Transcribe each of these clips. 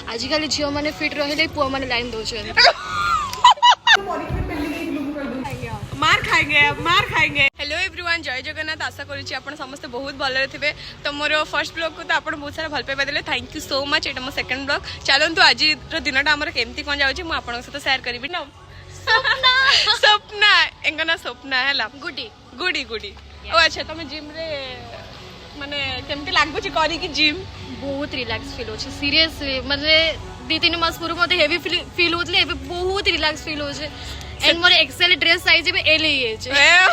आजिकल झील मैंने फिट रही पुआ मैंने लाइन दौरान मार खाएंगे। हेलो एवरीवन, जय जगन्नाथ। आशा करुँची आप समस्त बहुत भलरे थे। तो मोर फर्स्ट ब्लॉग को तो आप बहुत सारा भल पाइबा देले, थैंक यू सो मच। एटा मो सेकंड ब्लॉग। चलतु आज दिनटा आमर केमती कौन जाऊँगी मुझे आपन सहित शेयर करी ना। स्वप्ना एंगा ना स्वप्ना है गुडी गुडी गुडी। ओ अच्छा तुम जिम रे माने केमती लागुची करी कि जिम बहुत रिलैक्स फील हो सीरियस मतलब 2-3 मास पूर्व मत हेवी फील होतले एबे बहुत रिलैक्स फील हो and more XL dress size एबे एल ही है। ओ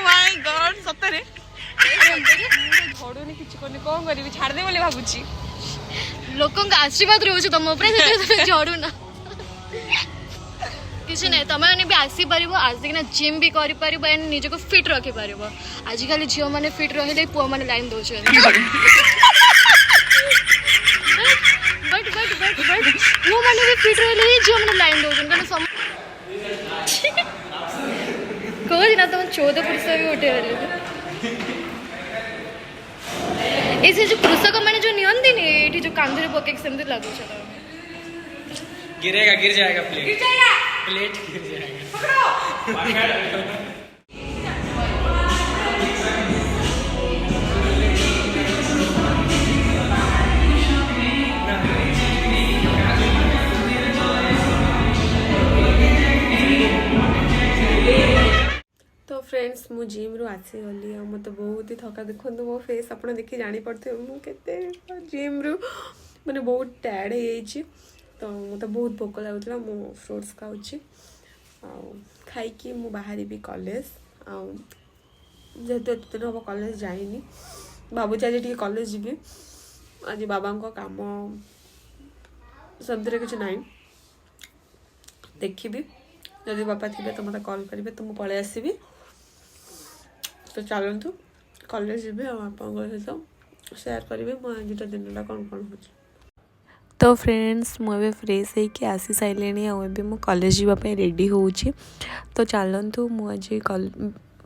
माय गॉड सतरे झड़ुनी किछ कोनी कोन करबी छाड़ दे बोले भाबुची। लोकन का आशीर्वाद रहउछ तम ऊपर से झड़ू ना किसी नहीं तुम मैंने भी आसी पार आसिकना जिम भी कर पार एंड निजको फिट रखी पार। आजिकल झील मैंने फिट रही पुआ मैंने लाइन दौरान बट पुआ मैंने भी फिट रही झील मैंने लाइन दौरान कह ना तुम 14 पुरुष भी उठे ऐसे जो कृषक मैंने जो नियंती जो कांधे पके सेमती लगुच गिरेगा, गिर जाएगा प्लेट, प्लेट गिर जाएगा। तो फ्रेंड्स मु जिम रु आसीगली आ मत बहुत ही थका देखो मो फेस आप देखी जानी पड़ते मुझे जिम रु मैंने बहुत टायर्ड हो तो मत बहुत भोक लगुला मु फ्रूट्स खाऊँ खाई मु बाहर कॉलेज जेहेतु एत दिन हम कॉलेज जाइनी भावुँ आज टी कॉलेज जी आज बाबा काम सेमती किसी ना देखी जदि बापा थे तो मत कॉल करेंगे तो मुझे पलि आसबि। तो चलतु कॉलेज जी आप सहित शेयर करी मुझे दिनटा कौन कौन हो। तो फ्रेंड्स मुझे फ्रेश होकर आसी सारे आबे कॉलेज जावाई रेडी हो। तो चलतु मुझे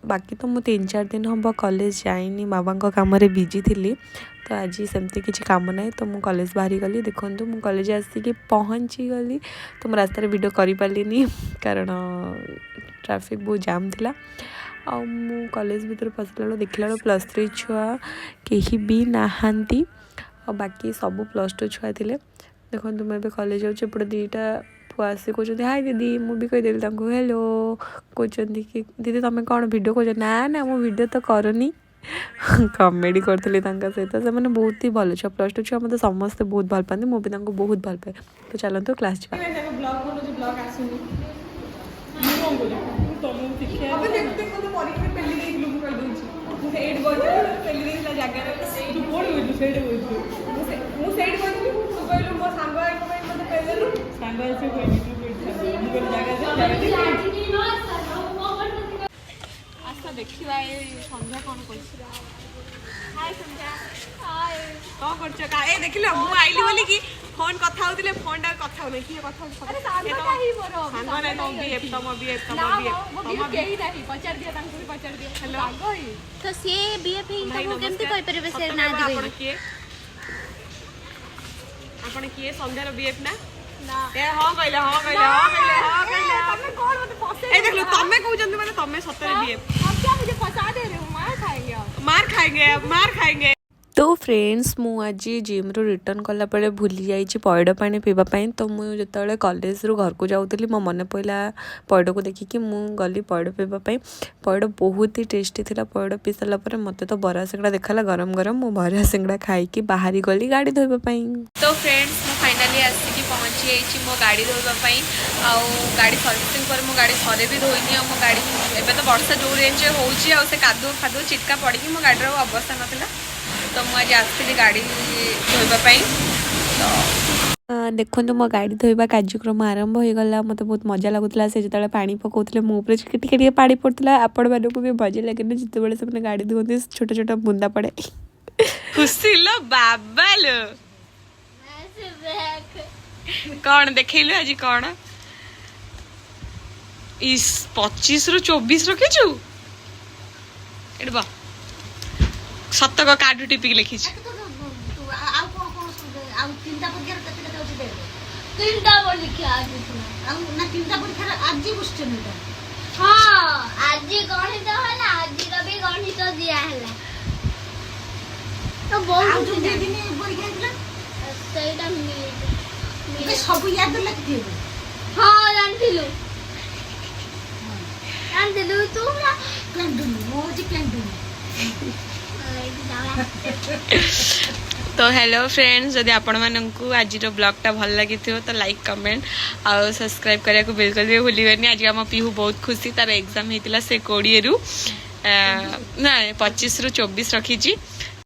बाकी तो मुझे 3-4 दिन हम कॉलेज जाइनी बाबा काम बिजी थी। तो आज सेमती किसी काम ना तो मुझे कॉलेज बाहरी गली देखूँ मुझे कॉलेज आसिक पहुँची गली तो मुझे रास्तार वीडियो कर पारे कारण ट्रैफिक बहुत जाम थिला। मु कॉलेज भीतर पसला देखला +3 छुआ कहीं भी नहांती और बाकी सब +2 छुआ थे। देखो मुझे कॉलेज जाऊँगी 2टा पुआ आसी कहते हाय दीदी मुझे कहीदेली हेलो कहते कि दीदी तुम कौन वीडियो कह ना ना मो वीडियो तो करनी कमेडी करी सहित से मैंने बहुत ही भल छुआ +2 छुआ मतलब समस्ते बहुत भल पाती मुझे बहुत भल पाए। तो चलते क्लास देखा संध्या कौन कर देख मुझे आईली बोली कि फोन कथा होते फोन टा कथा नहीं किए कथा तो सी बीएफ केमती कहि परबे से ना दिबे किए आपण किए संध्यार बीएफ ना ए हां कहले हां कहले हां कहले हां कहले तमे कोन मते फसे ए देख लो तमे कहउजंती माने तमे सतरे बीएफ अब क्या मुझे फंसा दे रहे हो मार खाएंगे। तो फ्रेंड्स मु आज जिम रू रिटर्न कला पड़े भूली जाइए पैड पानी पीवाई तो मुझे जो कॉलेज रू घर को जाऊँगी मो मन पड़ा पैड को देखिकी मु गली पैड पीवाई पैड बहुत ही टेस्टी थी। पैड पी सारापर मत तो बरा सिंगड़ा देखा गरम गरम मु बरा सिंगड़ा खाई बाहरी गली गाड़ी धोवाई। तो फ्रेंड्स मु फाइनाली आसिक पहुँची जाइए मो गाड़ी धोवाई गाड़ी सर्विसिंग पर मो गाड़ी थरे भी धोईनी मो गाड़ी एवं तो वर्षा जो रेंज हो कादुओ फादुओ चिटका पड़ी मो गाड़ी अवस्था नाला तो मुझे आसती गाड़ी धोवाई। तो देखो मो गाड़ी धोवा कार्यक्रम आरंभ हो गला मत बहुत मजा लगुला से जो पानी पकाउले मो टे पानी पड़ता आपण मानक भी मजा लगे जिते से गाड़ी धोते छोट छोट बुंदा पड़े खुशी लो बाबा लो कौन देखलु आज कौन इस 25 ରୁ 24 रखीचु एडबा सतक कार्ड टिपिक लिखी तीनटा परीक्षा आज ना तीनटा परीक्षा आज क्वेश्चन हाँ आज गणित है आज भी गणित दिया है तो बहुत दिन परीक्षा ସେଇଟା ସବୁ याद रखिथिबो हां जानथिलु तू ना प्लान मोजी प्लान तो हेलो फ्रेंड्स जदि आपण मानकू आज ब्लॉगटा भल लगी तो लाइक कमेंट आउ सब्सक्राइब करिया को बिल्कुल भी भूलिबेनी। आज हम पीहू बहुत खुशी तार एग्जाम हेतिला से 20 रु ना 25 रु 24 रखी